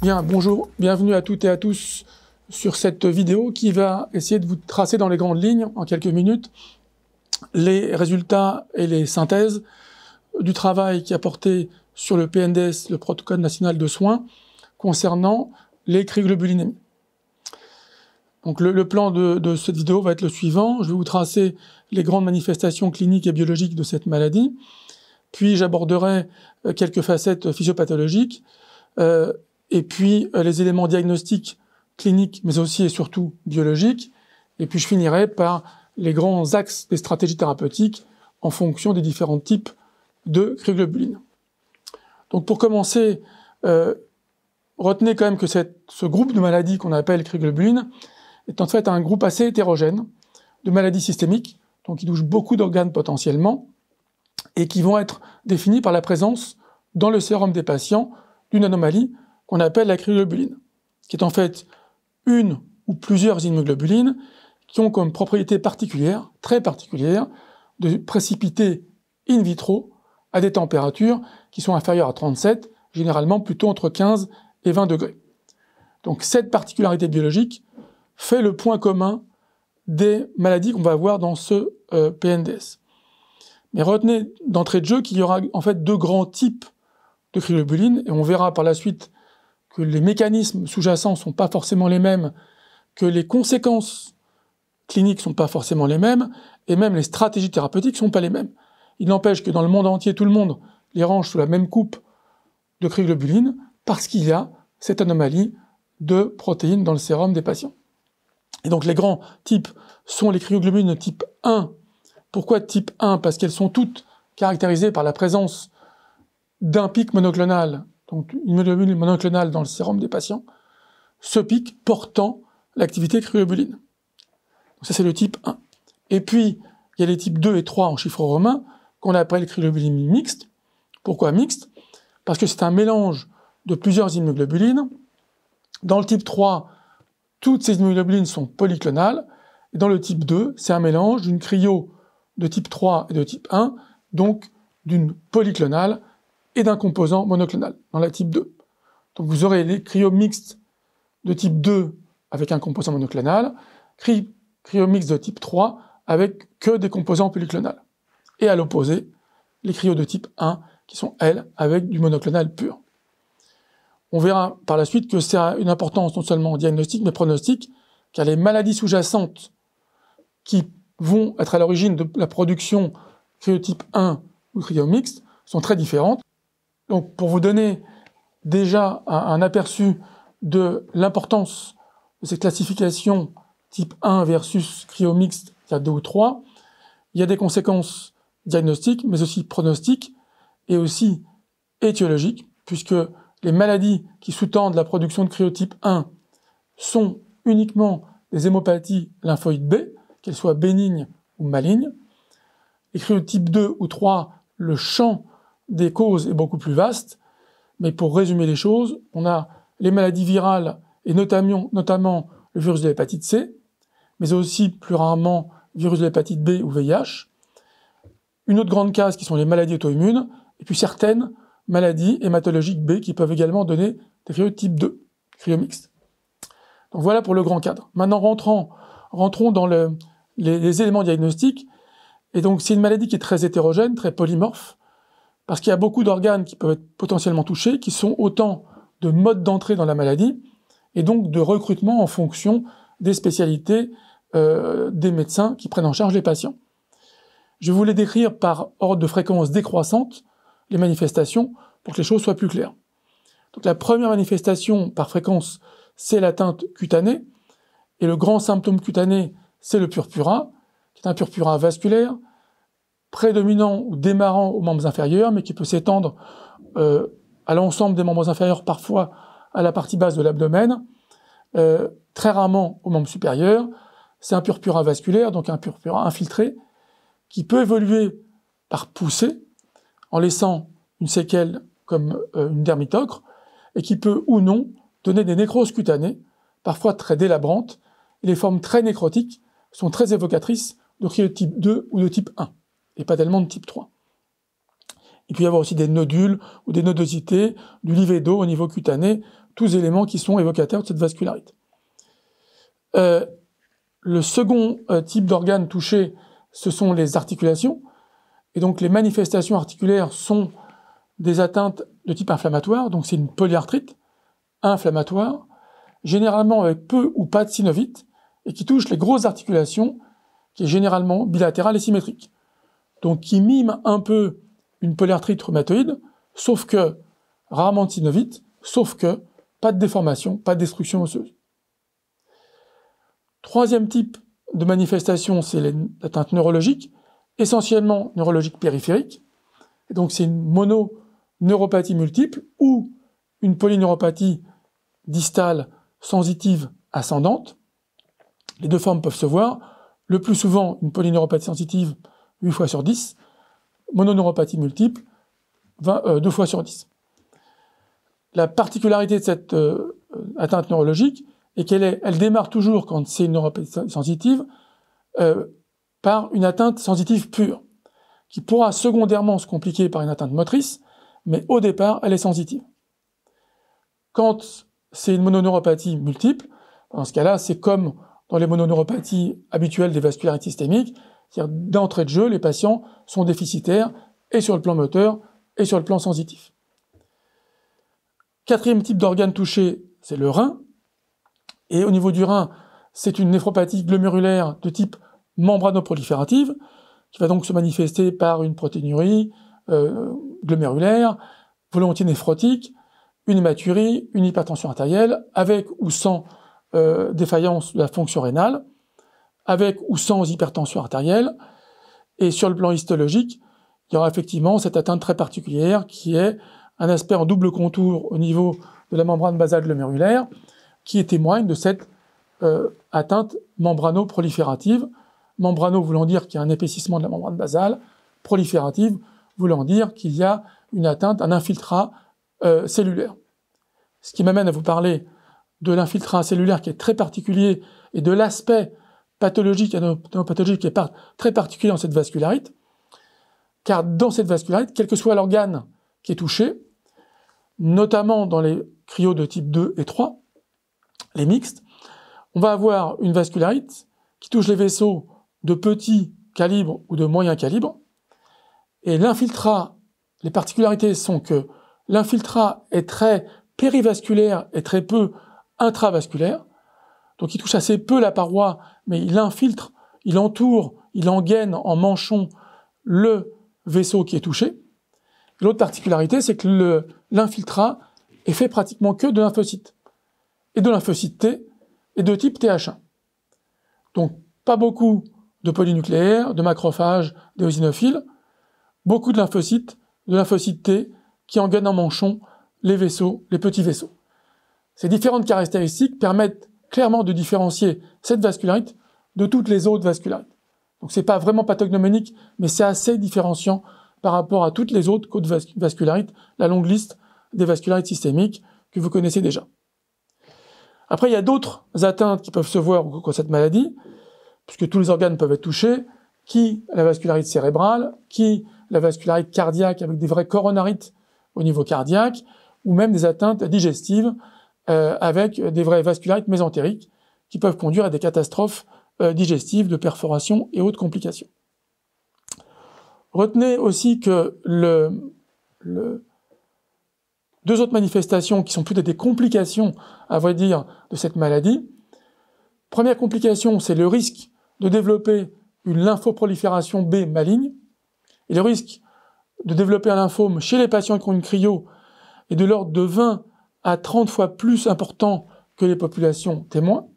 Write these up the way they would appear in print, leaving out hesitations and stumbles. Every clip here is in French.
Bien, bonjour, bienvenue à toutes et à tous sur cette vidéo qui va essayer de vous tracer dans les grandes lignes, en quelques minutes, les résultats et les synthèses du travail qui a porté sur le PNDS, le protocole national de soins, concernant les cryoglobulinémies. Donc le plan de cette vidéo va être le suivant. Je vais vous tracer les grandes manifestations cliniques et biologiques de cette maladie, puis j'aborderai quelques facettes physiopathologiques, et puis les éléments diagnostiques, cliniques, mais aussi et surtout biologiques, et puis je finirai par les grands axes des stratégies thérapeutiques en fonction des différents types de cryoglobulines. Donc pour commencer, retenez quand même que ce groupe de maladies qu'on appelle cryoglobulines est en fait un groupe assez hétérogène de maladies systémiques, donc qui touchent beaucoup d'organes potentiellement, et qui vont être définies par la présence dans le sérum des patients d'une anomalie qu'on appelle la cryoglobuline, qui est en fait une ou plusieurs immunoglobulines qui ont comme propriété particulière, très particulière, de précipiter in vitro à des températures qui sont inférieures à 37, généralement plutôt entre 15 et 20 degrés. Donc cette particularité biologique fait le point commun des maladies qu'on va avoir dans ce PNDS. Mais retenez d'entrée de jeu qu'il y aura en fait deux grands types de cryoglobuline, et on verra par la suite que les mécanismes sous-jacents ne sont pas forcément les mêmes, que les conséquences cliniques ne sont pas forcément les mêmes, et même les stratégies thérapeutiques ne sont pas les mêmes. Il n'empêche que dans le monde entier, tout le monde les range sous la même coupe de cryoglobuline, parce qu'il y a cette anomalie de protéines dans le sérum des patients. Et donc les grands types sont les cryoglobulines de type 1. Pourquoi de type 1 ? Parce qu'elles sont toutes caractérisées par la présence d'un pic monoclonal, donc une immunoglobule monoclonale dans le sérum des patients, ce pic portant l'activité cryoglobuline. Donc ça c'est le type 1. Et puis, il y a les types 2 et 3 en chiffres romains, qu'on appelle cryoglobulinémie mixte. Pourquoi mixte ? Parce que c'est un mélange de plusieurs immunoglobulines. Dans le type 3, toutes ces immunoglobulines sont polyclonales, et dans le type 2, c'est un mélange d'une cryo de type 3 et de type 1, donc d'une polyclonale et d'un composant monoclonal, dans la type 2. Donc vous aurez les cryos mixtes de type 2 avec un composant monoclonal, cryos mixtes de type 3 avec que des composants polyclonales. Et à l'opposé, les cryos de type 1 qui sont, elles, avec du monoclonal pur. On verra par la suite que c'est une importance non seulement diagnostique, mais pronostique, car les maladies sous-jacentes qui vont être à l'origine de la production cryotype 1 ou cryo mixte sont très différentes. Donc, pour vous donner déjà un aperçu de l'importance de ces classifications type 1 versus cryo mixte, il y a 2 ou 3, il y a des conséquences diagnostiques, mais aussi pronostiques, et aussi étiologiques, puisque les maladies qui sous-tendent la production de cryotype 1 sont uniquement des hémopathies lymphoïdes B, qu'elles soient bénignes ou malignes. Les cryotypes 2 ou 3, le champ des causes est beaucoup plus vaste, mais pour résumer les choses, on a les maladies virales, et notamment le virus de l'hépatite C, mais aussi plus rarement le virus de l'hépatite B ou VIH, une autre grande case qui sont les maladies auto-immunes, et puis certaines maladies hématologiques B qui peuvent également donner des cryotypes 2, cryomixtes. Donc voilà pour le grand cadre. Maintenant rentrons dans les éléments diagnostiques, et donc c'est une maladie qui est très hétérogène, très polymorphe, parce qu'il y a beaucoup d'organes qui peuvent être potentiellement touchés, qui sont autant de modes d'entrée dans la maladie, et donc de recrutement en fonction des spécialités des médecins qui prennent en charge les patients. Je vais vous les décrire par ordre de fréquence décroissante, les manifestations, pour que les choses soient plus claires. Donc la première manifestation par fréquence, c'est l'atteinte cutanée, et le grand symptôme cutané, c'est le purpura, qui est un purpura vasculaire, prédominant ou démarrant aux membres inférieurs, mais qui peut s'étendre à l'ensemble des membres inférieurs, parfois à la partie basse de l'abdomen, très rarement aux membres supérieurs. C'est un purpura vasculaire, donc un purpura infiltré, qui peut évoluer par poussée, en laissant une séquelle comme une dermitocre, et qui peut ou non donner des nécroses cutanées, parfois très délabrantes, et les formes très nécrotiques sont très évocatrices de cryo de type 2 ou de type 1, et pas tellement de type 3. Il peut y avoir aussi des nodules ou des nodosités, du livédo au niveau cutané, tous éléments qui sont évocateurs de cette vascularité. Le second type d'organe touché, ce sont les articulations, et donc les manifestations articulaires sont des atteintes de type inflammatoire, donc c'est une polyarthrite inflammatoire, généralement avec peu ou pas de synovite, et qui touche les grosses articulations, qui est généralement bilatérale et symétrique. Donc qui mime un peu une polyarthrite rhumatoïde, sauf que rarement de synovite, sauf que pas de déformation, pas de destruction osseuse. Troisième type de manifestation, c'est les atteintes neurologiques, essentiellement neurologiques périphériques. Et donc c'est une mononeuropathie multiple ou une polyneuropathie distale sensitive ascendante. Les deux formes peuvent se voir. Le plus souvent, une polyneuropathie sensitive 8 fois sur 10, mononeuropathie multiple 2 fois sur 10. La particularité de cette atteinte neurologique est elle démarre toujours, quand c'est une neuropathie sensitive, par une atteinte sensitive pure, qui pourra secondairement se compliquer par une atteinte motrice, mais au départ, elle est sensitive. Quand c'est une mononeuropathie multiple, dans ce cas-là, c'est comme dans les mononeuropathies habituelles des vascularites systémiques, c'est-à-dire d'entrée de jeu, les patients sont déficitaires et sur le plan moteur et sur le plan sensitif. Quatrième type d'organe touché, c'est le rein. Et au niveau du rein, c'est une néphropathie glomérulaire de type membranoproliférative, qui va donc se manifester par une protéinurie glomérulaire, volontiers néphrotique, une hématurie, une hypertension artérielle, avec ou sans défaillance de la fonction rénale, avec ou sans hypertension artérielle. Et sur le plan histologique, il y aura effectivement cette atteinte très particulière qui est un aspect en double contour au niveau de la membrane basale glomérulaire, qui témoigne de cette atteinte membrano-proliférative. Membrano voulant dire qu'il y a un épaississement de la membrane basale, proliférative voulant dire qu'il y a une atteinte, un infiltrat cellulaire. Ce qui m'amène à vous parler de l'infiltrat cellulaire qui est très particulier et de l'aspect pathologique, pathologique qui est très particulier dans cette vascularite, car dans cette vascularite, quel que soit l'organe qui est touché, notamment dans les cryos de type 2 et 3, les mixtes, on va avoir une vascularite qui touche les vaisseaux de petit calibre ou de moyen calibre, et l'infiltrat, les particularités sont que l'infiltrat est très périvasculaire et très peu intravasculaire, donc il touche assez peu la paroi, mais il infiltre, il entoure, il engaine en manchon le vaisseau qui est touché. L'autre particularité, c'est que l'infiltrat est fait pratiquement que de lymphocytes, et de lymphocytes T, et de type TH1. Donc, pas beaucoup de polynucléaires, de macrophages, d'éosinophiles, beaucoup de lymphocytes T, qui engainent en manchon les vaisseaux, les petits vaisseaux. Ces différentes caractéristiques permettent clairement de différencier cette vascularite de toutes les autres vascularites. Donc c'est pas vraiment pathognomonique, mais c'est assez différenciant par rapport à toutes les autres côtes vascularites, la longue liste des vascularites systémiques que vous connaissez déjà. Après, il y a d'autres atteintes qui peuvent se voir au cours de cette maladie, puisque tous les organes peuvent être touchés, qui la vascularite cérébrale, qui la vascularite cardiaque avec des vrais coronarites au niveau cardiaque, ou même des atteintes digestives avec des vraies vascularites mésentériques qui peuvent conduire à des catastrophes digestives, de perforation et autres complications. Retenez aussi que deux autres manifestations qui sont peut-être des complications, à vrai dire, de cette maladie. Première complication, c'est le risque de développer une lymphoprolifération B maligne. Et le risque de développer un lymphome chez les patients qui ont une cryo est de l'ordre de 20 à 30 fois plus important que les populations témoins.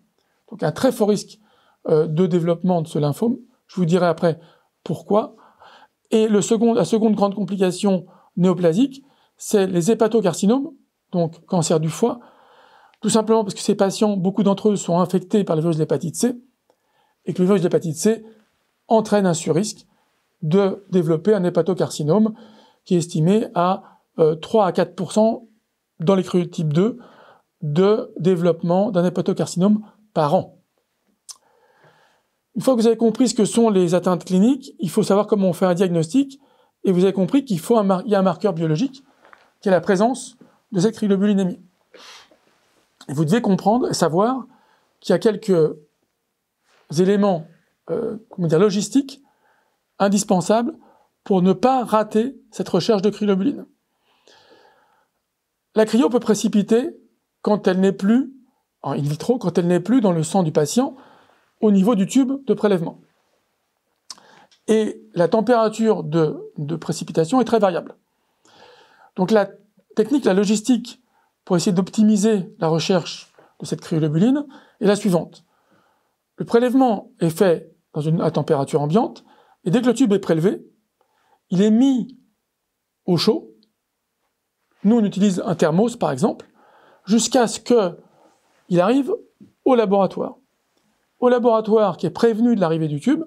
Donc un très fort risque de développement de ce lymphome. Je vous dirai après pourquoi. Et la seconde grande complication néoplasique, c'est les hépatocarcinomes, donc cancer du foie, tout simplement parce que ces patients, beaucoup d'entre eux sont infectés par le virus de l'hépatite C, et que le virus de l'hépatite C entraîne un surrisque de développer un hépatocarcinome qui est estimé à 3 à 4% dans les cryos type 2 de développement d'un hépatocarcinome par an. Une fois que vous avez compris ce que sont les atteintes cliniques, il faut savoir comment on fait un diagnostic, et vous avez compris qu'il y a un marqueur biologique, qui est la présence de cette cryoglobulinémie. Et vous devez comprendre et savoir qu'il y a quelques éléments logistiques indispensables pour ne pas rater cette recherche de cryoglobuline. La cryo peut précipiter quand elle n'est plus, en in vitro, quand elle n'est plus dans le sang du patient au niveau du tube de prélèvement. Et la température de précipitation est très variable. Donc la technique, la logistique, pour essayer d'optimiser la recherche de cette cryoglobuline est la suivante. Le prélèvement est fait à température ambiante, et dès que le tube est prélevé, il est mis au chaud. Nous, on utilise un thermos, par exemple, jusqu'à ce qu'il arrive au laboratoire. Au laboratoire qui est prévenu de l'arrivée du tube,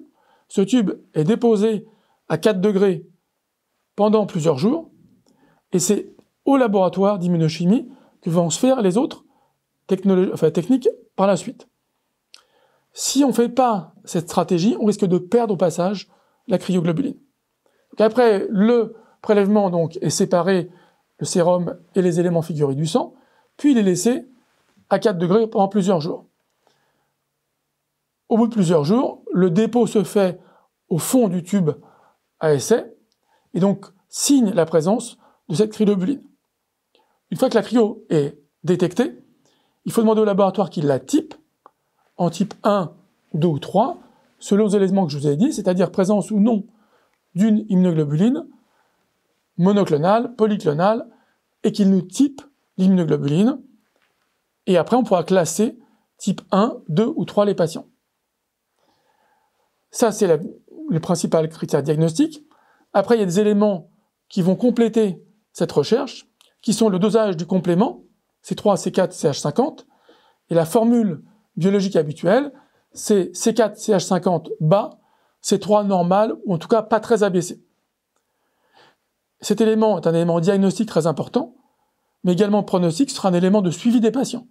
ce tube est déposé à 4 degrés pendant plusieurs jours, et c'est au laboratoire d'immunochimie que vont se faire les autres techniques par la suite. Si on ne fait pas cette stratégie, on risque de perdre au passage la cryoglobuline. Donc après, le prélèvement donc, est séparé, le sérum et les éléments figurés du sang, puis il est laissé à 4 degrés pendant plusieurs jours. Au bout de plusieurs jours, le dépôt se fait au fond du tube à essai, et donc signe la présence de cette cryoglobuline. Une fois que la cryo est détectée, il faut demander au laboratoire qu'il la type, en type 1, 2 ou 3, selon les éléments que je vous ai dit, c'est-à-dire présence ou non d'une immunoglobuline monoclonale, polyclonale, et qu'il nous type l'immunoglobuline, et après on pourra classer type 1, 2 ou 3 les patients. Ça, c'est le principal critère diagnostique. Après, il y a des éléments qui vont compléter cette recherche, qui sont le dosage du complément, C3, C4, CH50, et la formule biologique habituelle, c'est C4, CH50 bas, C3 normal, ou en tout cas pas très abaissé. Cet élément est un élément diagnostique très important, mais également pronostic, ce sera un élément de suivi des patients.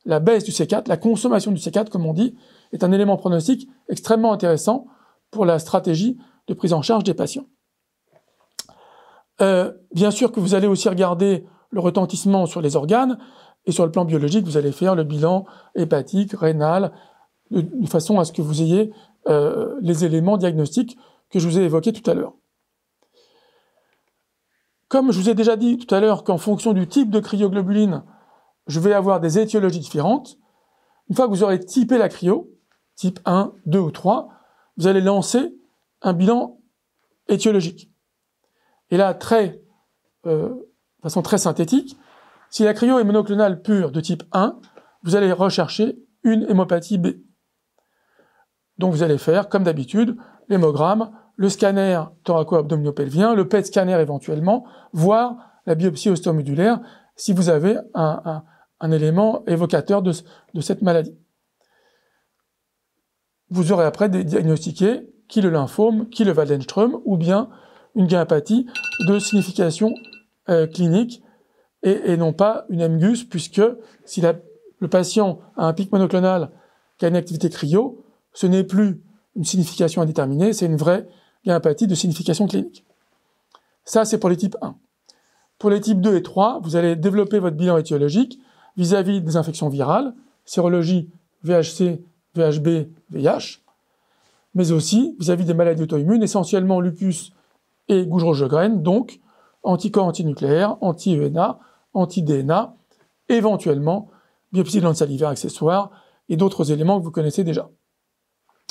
La baisse du C4, la consommation du C4, comme on dit, est un élément pronostic extrêmement intéressant pour la stratégie de prise en charge des patients. Bien sûr que vous allez aussi regarder le retentissement sur les organes, et sur le plan biologique, vous allez faire le bilan hépatique, rénal, de façon à ce que vous ayez les éléments diagnostiques que je vous ai évoqués tout à l'heure. Comme je vous ai déjà dit tout à l'heure qu'en fonction du type de cryoglobuline, je vais avoir des étiologies différentes, une fois que vous aurez typé la cryo, type 1, 2 ou 3, vous allez lancer un bilan étiologique. Et là, de façon très synthétique, si la cryo est monoclonale pure de type 1, vous allez rechercher une hémopathie B. Donc vous allez faire, comme d'habitude, l'hémogramme, le scanner thoraco-abdominopelvien, le PET scanner éventuellement, voire la biopsie ostéomodulaire si vous avez un élément évocateur de cette maladie. Vous aurez après diagnostiqué qui le lymphome, qui le Waldenström, ou bien une gainopathie de signification clinique, et non pas une MGUS, puisque si le patient a un pic monoclonal qui a une activité cryo, ce n'est plus une signification indéterminée, c'est une vraie gainopathie de signification clinique. Ça, c'est pour les types 1. Pour les types 2 et 3, vous allez développer votre bilan étiologique vis-à-vis des infections virales, sérologie VHC, VHB, VIH, mais aussi vis-à-vis des maladies auto-immunes, essentiellement lupus et Gougerot-Sjögren, donc anticorps antinucléaires, anti-ENA, anti-DNA, éventuellement biopsie de glandes salivaires accessoires et d'autres éléments que vous connaissez déjà.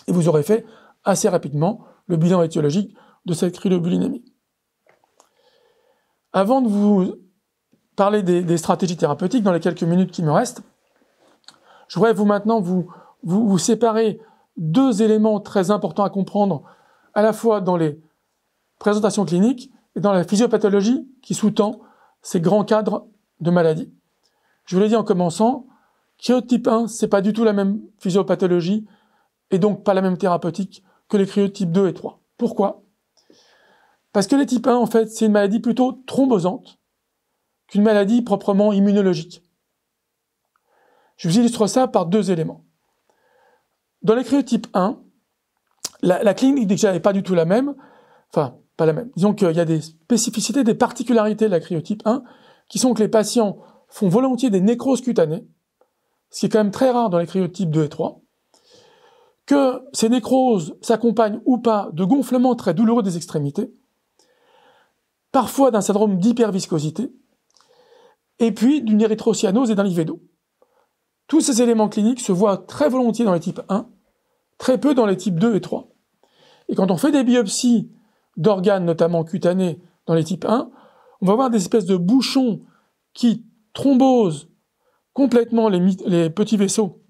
Et vous aurez fait assez rapidement le bilan étiologique de cette cryoglobulinémie. Avant de vous parler des stratégies thérapeutiques, dans les quelques minutes qui me restent, je voudrais maintenant vous séparer deux éléments très importants à comprendre, à la fois dans les présentations cliniques et dans la physiopathologie qui sous-tend ces grands cadres de maladies. Je vous l'ai dit en commençant, cryotype 1, c'est pas du tout la même physiopathologie et donc pas la même thérapeutique que les cryotypes 2 et 3. Pourquoi ? Parce que les types 1, en fait, c'est une maladie plutôt thrombosante qu'une maladie proprement immunologique. Je vous illustre ça par deux éléments. Dans les cryotypes 1, La clinique déjà n'est pas du tout la même, enfin, pas la même. Disons qu'il y a des spécificités, des particularités de la cryotype 1, qui sont que les patients font volontiers des nécroses cutanées, ce qui est quand même très rare dans les cryotypes 2 et 3, que ces nécroses s'accompagnent ou pas de gonflements très douloureux des extrémités, parfois d'un syndrome d'hyperviscosité, et puis d'une érythrocyanose et d'un livédo. Tous ces éléments cliniques se voient très volontiers dans les types 1, très peu dans les types 2 et 3. Et quand on fait des biopsies d'organes, notamment cutanés, dans les types 1, on va voir des espèces de bouchons qui thrombosent complètement les petits vaisseaux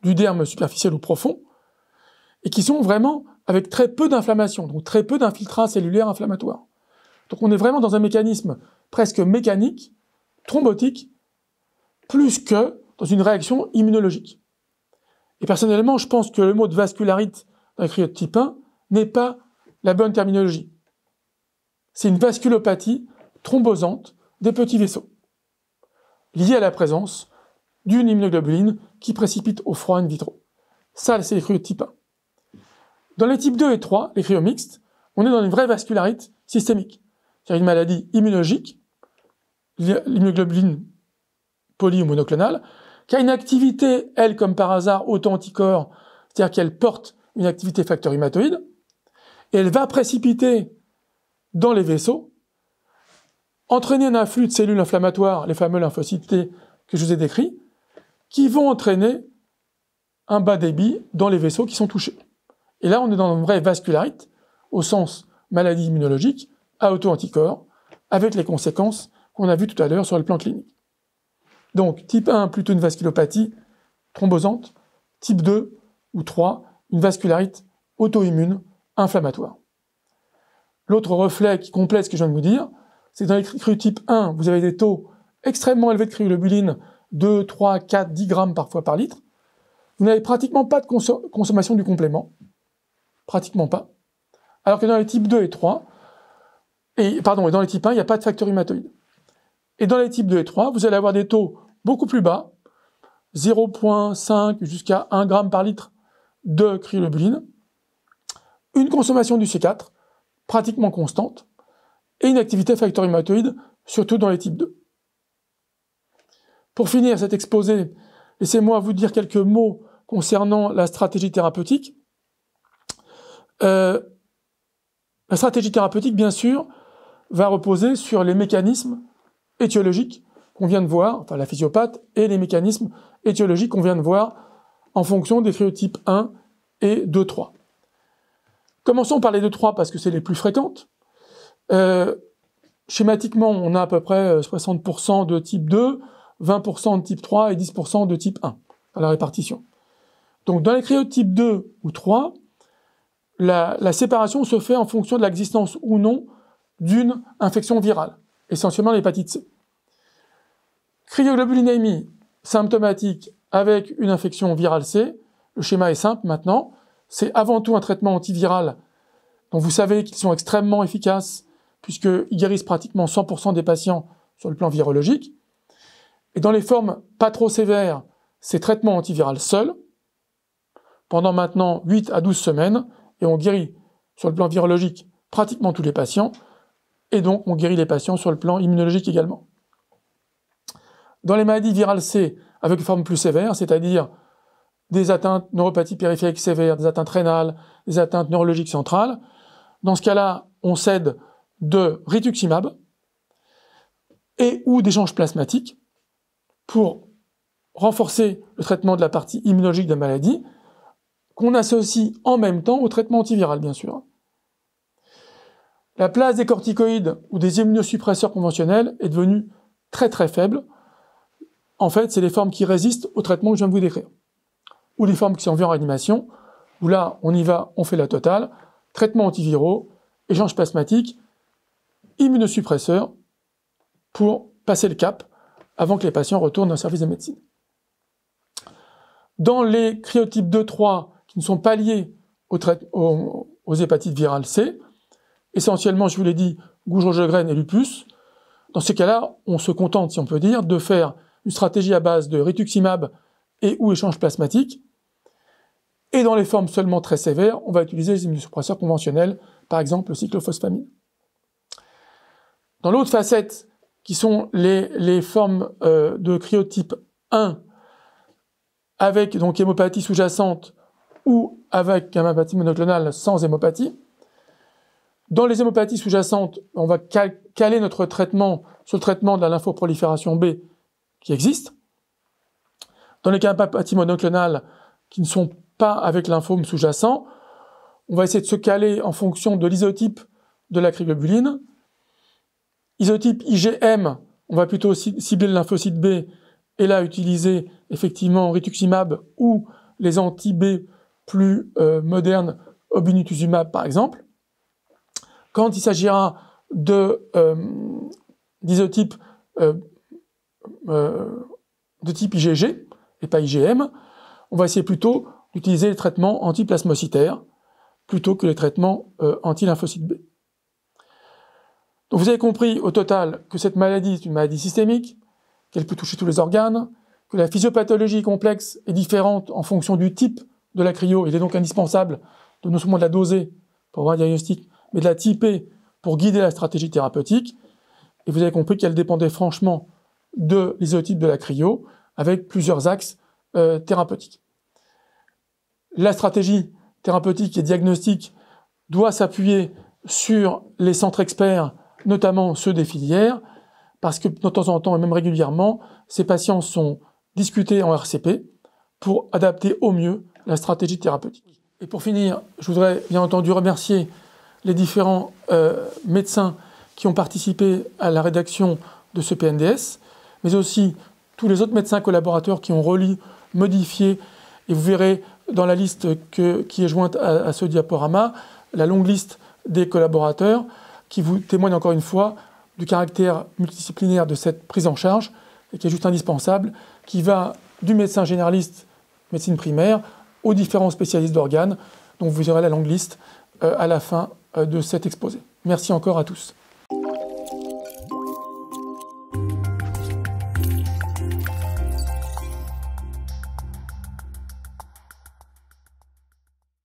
du derme superficiel ou profond, et qui sont vraiment avec très peu d'inflammation, donc très peu d'infiltrats cellulaires inflammatoires. Donc on est vraiment dans un mécanisme presque mécanique, thrombotique, plus que dans une réaction immunologique. Et personnellement, je pense que le mot de vascularite dans les cryotypes 1 n'est pas la bonne terminologie. C'est une vasculopathie thrombosante des petits vaisseaux, liée à la présence d'une immunoglobuline qui précipite au froid in vitro. Ça, c'est les cryotypes 1. Dans les types 2 et 3, les cryomixtes, on est dans une vraie vascularite systémique. C'est-à-dire une maladie immunologique, l'immunoglobuline poly ou monoclonale, qui a une activité, elle, comme par hasard, auto-anticorps, c'est-à-dire qu'elle porte une activité facteur rhumatoïde, et elle va précipiter dans les vaisseaux, entraîner un afflux de cellules inflammatoires, les fameux lymphocytes T que je vous ai décrits, qui vont entraîner un bas débit dans les vaisseaux qui sont touchés. Et là, on est dans une vraie vascularite, au sens maladie immunologique, à auto-anticorps, avec les conséquences qu'on a vues tout à l'heure sur le plan clinique. Donc, type 1, plutôt une vasculopathie thrombosante, type 2 ou 3, une vascularite auto-immune inflammatoire. L'autre reflet qui complète ce que je viens de vous dire, c'est que dans les cryotypes 1, vous avez des taux extrêmement élevés de cryoglobuline, 2, 3, 4, 10 grammes parfois par litre. Vous n'avez pratiquement pas de consommation du complément. Pratiquement pas. Alors que dans les types 2 et 3, et dans les types 1, il n'y a pas de facteur rhumatoïde. Et dans les types 2 et 3, vous allez avoir des taux beaucoup plus bas, 0,5 jusqu'à 1 gramme par litre de cryoglobuline, une consommation du C4 pratiquement constante, et une activité facteur rhumatoïde, surtout dans les types 2. Pour finir cet exposé, laissez-moi vous dire quelques mots concernant la stratégie thérapeutique. La stratégie thérapeutique, bien sûr, va reposer sur les mécanismes étiologiques qu'on vient de voir, enfin la physiopathe, et les mécanismes étiologiques qu'on vient de voir en fonction des cryotypes 1 et 2-3. Commençons par les 2-3 parce que c'est les plus fréquentes. Schématiquement, on a à peu près 60% de type 2, 20% de type 3 et 10% de type 1 dans la répartition. Donc dans les cryotypes 2 ou 3, la séparation se fait en fonction de l'existence ou non d'une infection virale, essentiellement l'hépatite C. Cryoglobulinémie symptomatique avec une infection virale C, le schéma est simple maintenant, c'est avant tout un traitement antiviral dont vous savez qu'ils sont extrêmement efficaces puisqu'ils guérissent pratiquement 100% des patients sur le plan virologique. Et dans les formes pas trop sévères, c'est traitement antiviral seul, pendant maintenant 8 à 12 semaines, et on guérit sur le plan virologique pratiquement tous les patients, et donc on guérit les patients sur le plan immunologique également. Dans les maladies virales C, avec une forme plus sévère, c'est-à-dire des atteintes neuropathie périphérique sévères, des atteintes rénales, des atteintes neurologiques centrales, dans ce cas-là, on cède de rituximab et ou d'échanges plasmatiques pour renforcer le traitement de la partie immunologique de la maladie, qu'on associe en même temps au traitement antiviral, bien sûr. La place des corticoïdes ou des immunosuppresseurs conventionnels est devenue très très faible. En fait, c'est les formes qui résistent au traitement que je viens de vous décrire. Ou les formes qui sont en réanimation, où là, on y va, on fait la totale, traitement antiviraux, échange plasmatique, immunosuppresseurs, pour passer le cap avant que les patients retournent dans le service de médecine. Dans les cryotypes 2-3 qui ne sont pas liés aux hépatites virales C, essentiellement, je vous l'ai dit, Gouge-Rojogren et lupus, dans ces cas-là, on se contente, si on peut dire, de faire une stratégie à base de rituximab et ou échange plasmatique, Et dans les formes seulement très sévères, on va utiliser les immunosuppresseurs conventionnels, par exemple le cyclophosphamide. Dans l'autre facette, qui sont les formes de cryotype 1, avec donc hémopathie sous-jacente ou avec hémopathie monoclonale sans hémopathie. Dans les hémopathies sous-jacentes, on va caler notre traitement sur le traitement de la lymphoprolifération B qui existe. Dans les hémopathies monoclonales qui ne sont pas avec lymphome sous-jacent, on va essayer de se caler en fonction de l'isotype de la cryoglobulines. Isotype IgM, on va plutôt cibler le lymphocyte B et là utiliser effectivement rituximab ou les anti-B plus modernes, obinutuzumab par exemple. Quand il s'agira d'isotypes de type IgG et pas IgM, on va essayer plutôt d'utiliser les traitements antiplasmocytaires plutôt que les traitements anti-lymphocytes B. Donc vous avez compris au total que cette maladie est une maladie systémique, qu'elle peut toucher tous les organes, que la physiopathologie complexe est différente en fonction du type de la cryo. Il est donc indispensable de non seulement de la doser pour avoir un diagnostic, mais de la typer pour guider la stratégie thérapeutique. Et vous avez compris qu'elle dépendait franchement de l'isotype de la cryo, avec plusieurs axes thérapeutiques. La stratégie thérapeutique et diagnostique doit s'appuyer sur les centres experts, notamment ceux des filières, parce que de temps en temps, et même régulièrement, ces patients sont discutés en RCP pour adapter au mieux la stratégie thérapeutique. Et pour finir, je voudrais bien entendu remercier les différents médecins qui ont participé à la rédaction de ce PNDS, mais aussi tous les autres médecins collaborateurs qui ont relu, modifié, et vous verrez dans la liste qui est jointe à ce diaporama, la longue liste des collaborateurs qui vous témoignent encore une fois du caractère multidisciplinaire de cette prise en charge et qui est juste indispensable, qui va du médecin généraliste, médecine primaire, aux différents spécialistes d'organes, dont vous verrez la longue liste à la fin de cet exposé. Merci encore à tous.